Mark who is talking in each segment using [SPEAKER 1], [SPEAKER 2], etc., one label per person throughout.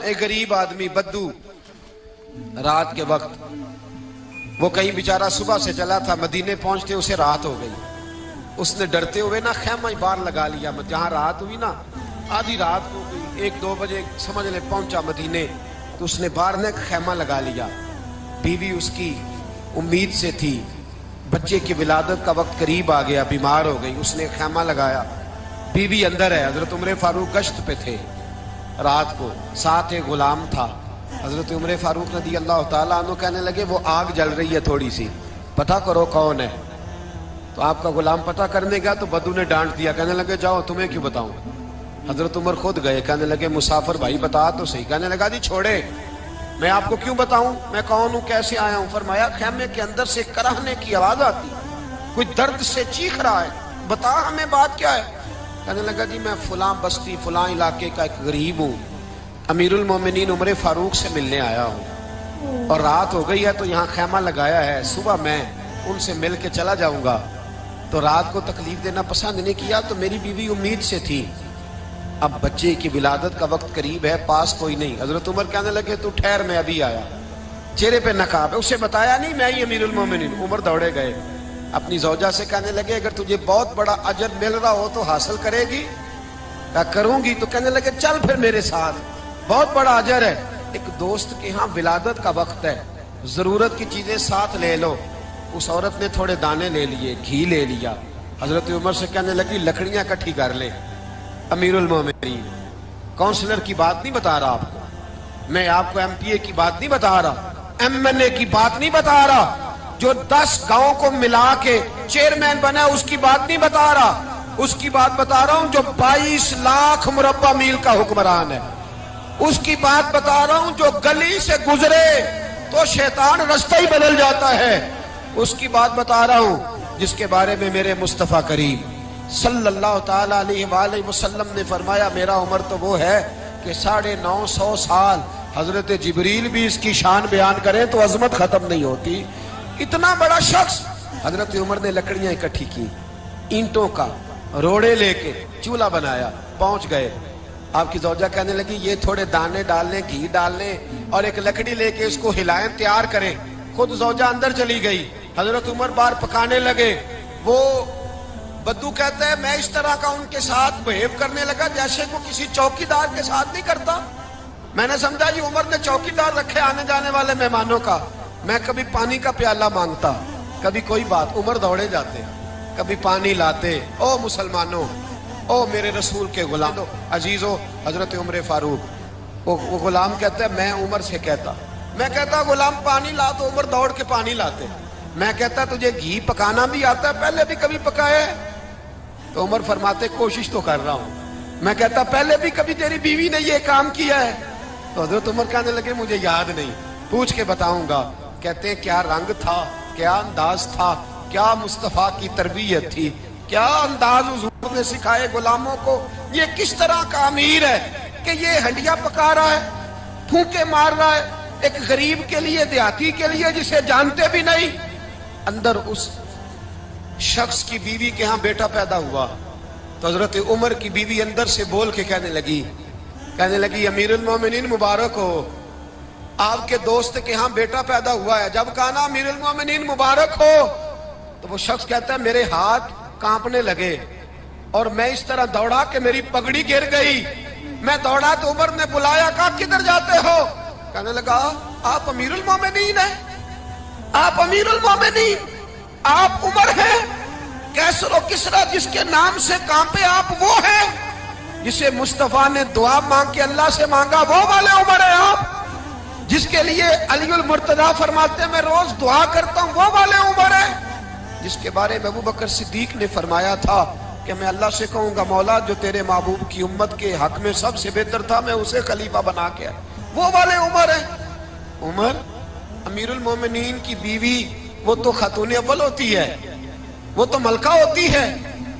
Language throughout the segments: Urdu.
[SPEAKER 1] ایک غریب آدمی بدو رات کے وقت وہ کہیں بیچارہ صبح سے چلا تھا، مدینے پہنچتے اسے رات ہو گئی. اس نے ڈرتے ہوئے نا خیمہ باہر لگا لیا. جہاں رات ہوئی نا آدھی رات کو 1-2 بجے سمجھ لے پہنچا مدینے، تو اس نے باہر نے خیمہ لگا لیا. بیوی اس کی امید سے تھی، بچے کی ولادت کا وقت قریب آ گیا، بیمار ہو گئی. اس نے خیمہ لگایا، بیوی اندر ہے. حضرت عمر فاروق گشت پہ تھے رات کو، ساتھ ایک غلام تھا. حضرت عمر فاروق رضی اللہ تعالیٰ عنہ کہنے لگے وہ آگ جل رہی ہے تھوڑی سی، پتہ کرو کون ہے. تو آپ کا غلام پتہ کرنے گیا تو بدو نے ڈانٹ دیا، کہنے لگے جاؤ تمہیں کیوں بتاؤں. حضرت عمر خود گئے، کہنے لگے مسافر بھائی بتا تو صحیح. کہنے لگا جی چھوڑے، میں آپ کو کیوں بتاؤں میں کون ہوں کیسے آیا ہوں. فرمایا خیمے کے اندر سے کراہنے کی آواز آتی، کوئی درد سے چیخ رہا ہے، بتا ہمیں بات کیا ہے. کہنے لگا جی میں فلاں بستی فلاں علاقے کا ایک غریب ہوں، امیر المومنین عمر فاروق سے ملنے آیا ہوں، اور رات ہو گئی ہے تو یہاں خیمہ لگایا ہے، صبح میں ان سے مل کے چلا جاؤں گا. تو رات کو تکلیف دینا پسند نہیں کیا، تو میری بیوی امید سے تھی، اب بچے کی ولادت کا وقت قریب ہے، پاس کوئی نہیں. حضرت عمر کہنے لگے تو ٹھہر میں ابھی آیا. چہرے پہ نقاب ہے، اسے بتایا نہیں میں ہی امیر المومنین. عمر دوڑے گئے، اپنی زوجہ سے کہنے لگے اگر تجھے بہت بڑا اجر مل رہا ہو تو حاصل کرے گی. کہا کروں گی. تو کہنے لگے چل پھر میرے ساتھ، بہت بڑا اجر ہے. ایک دوست کے ہاں ولادت کا وقت ہے، ضرورت کی چیزیں ساتھ لے لو. اس عورت نے تھوڑے دانے لے لیے، گھی لے لیا. حضرت عمر سے کہنے لگی لکڑیاں اکٹھی کر لیں. امیر المومنین کونسلر کی بات نہیں بتا رہا آپ کو، میں آپ کو ایم پی اے کی بات نہیں بتا رہا، ایم این اے کی بات نہیں بتا رہا، جو 10 گاؤں کو ملا کے چیئرمین بنا اس کی بات نہیں بتا رہا. اس کی بات بتا رہا ہوں جو 22 لاکھ مربع میل کا حکمران ہے. اس کی بات بتا رہا ہوں جو گلی سے گزرے تو شیطان رستہ ہی بدل جاتا ہے. اس کی بات بتا رہا ہوں جس کے بارے میں میرے مصطفیٰ کریم صلی اللہ تعالیٰ علیہ وآلہ وسلم نے فرمایا میرا عمر تو وہ ہے کہ 950 سال حضرت جبریل بھی اس کی شان بیان کریں تو عظمت ختم نہیں ہوتی. اتنا بڑا شخص. حضرت عمر نے لکڑیاں اکٹھی کی، اینٹوں کا روڑے لے کے چولہا بنایا، پہنچ گئے. آپ کی زوجہ کہنے لگی یہ تھوڑے دانے ڈال لیں، گھی ڈال لیں اور ایک لکڑی لے کے اس کو ہلائیں، تیار کریں. خود زوجہ اندر چلی گئی. حضرت عمر باہر پکانے لگے. وہ بدو کہتا ہے میں اس طرح کا ان کے ساتھ بہیو کرنے لگا جیسے وہ کسی چوکیدار کے ساتھ نہیں کرتا. میں نے سمجھا جی عمر نے چوکیدار رکھے آنے جانے والے مہمانوں کا. میں کبھی پانی کا پیالہ مانگتا، کبھی کوئی بات، عمر دوڑے جاتے، کبھی پانی لاتے. او مسلمانوں، او میرے رسول کے غلام عزیزو. حضرت عمر فاروق وہ غلام کہتا ہے میں عمر سے کہتا، میں کہتا غلام پانی لا تو عمر دوڑ کے پانی لاتے. میں کہتا تجھے گھی پکانا بھی آتا ہے، پہلے بھی کبھی پکایا ہے؟ تو عمر فرماتے کوشش تو کر رہا ہوں. میں کہتا پہلے بھی کبھی تیری بیوی نے یہ کام کیا ہے؟ تو حضرت عمر کہنے لگے مجھے یاد نہیں، پوچھ کے بتاؤں گا. کہتے ہیں کیا رنگ تھا، کیا انداز تھا، کیا مصطفیٰ کی تربیت تھی، کیا انداز حضور نے سکھائے غلاموں کو. یہ کس طرح کا امیر ہے کہ یہ ہنڈیا پکا رہا ہے، پھونکے مار رہا ہے ایک غریب کے لیے، دیہاتی کے لیے جسے جانتے بھی نہیں. اندر اس شخص کی بیوی کے ہاں بیٹا پیدا ہوا تو حضرت عمر کی بیوی اندر سے بول کے کہنے لگی امیر المومنین مبارک ہو، آپ کے دوست کے ہاں بیٹا پیدا ہوا ہے. جب کہا نا امیر المومنین مبارک ہو تو وہ شخص کہتا ہے میرے ہاتھ کانپنے لگے اور میں اس طرح دوڑا کہ میری پگڑی گر گئی. میں دوڑا تو عمر نے بلایا، کہا کدھر جاتے ہو؟ کہنے لگا آپ امیر المومنین ہیں، آپ امیر المومنین، آپ عمر ہیں. کیسر و کسرا جس کے نام سے کانپے آپ وہ ہیں، جسے مصطفیٰ نے دعا مانگ کے اللہ سے مانگا وہ والے عمر ہیں آپ، جس کے لیے علی المرتضیٰ فرماتے ہیں میں روز دعا کرتا ہوں وہ والے عمر ہیں، جس کے بارے میں ابو بکر صدیق نے فرمایا تھا کہ میں اللہ سے کہوں گا مولا جو تیرے محبوب کی امت کے حق میں سب سے بہتر تھا میں اسے خلیفہ بنا کے وہ والے عمر ہیں. عمر امیر المومنین کی بیوی وہ تو خاتون اول ہوتی ہے، وہ تو ملکہ ہوتی ہے،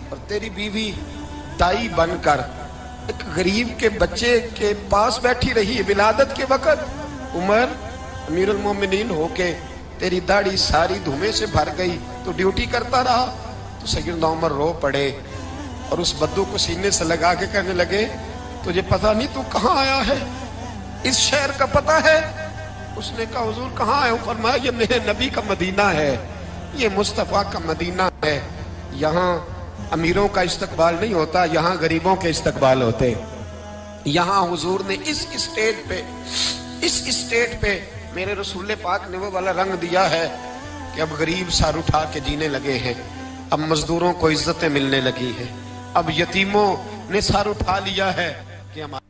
[SPEAKER 1] اور تیری بیوی دائی بن کر ایک غریب کے بچے کے پاس بیٹھی رہی ولادت کے وقت. عمر امیر المومنین ہو کے تیری داڑھی ساری دھومے سے بھر گئی تو ڈیوٹی کرتا رہا. تو سیدنا عمر رو پڑے اور اس بدو کو سینے سے لگا کے کہنے لگے تجھے پتہ نہیں تو کہاں آیا ہے؟ اس شہر کا پتہ ہے؟ اس نے کہا حضور کہاں ہے؟ وہ فرمایا یہ میرے نبی کا مدینہ ہے، یہ مصطفیٰ کا مدینہ ہے، یہاں امیروں کا استقبال نہیں ہوتا، یہاں غریبوں کے استقبال ہوتے۔ یہاں حضور نے اس اسٹیٹ پہ میرے رسول پاک نے وہ والا رنگ دیا ہے کہ اب غریب سر اٹھا کے جینے لگے ہیں، اب مزدوروں کو عزتیں ملنے لگی ہیں، اب یتیموں نے سر اٹھا لیا ہے کہ ہمارے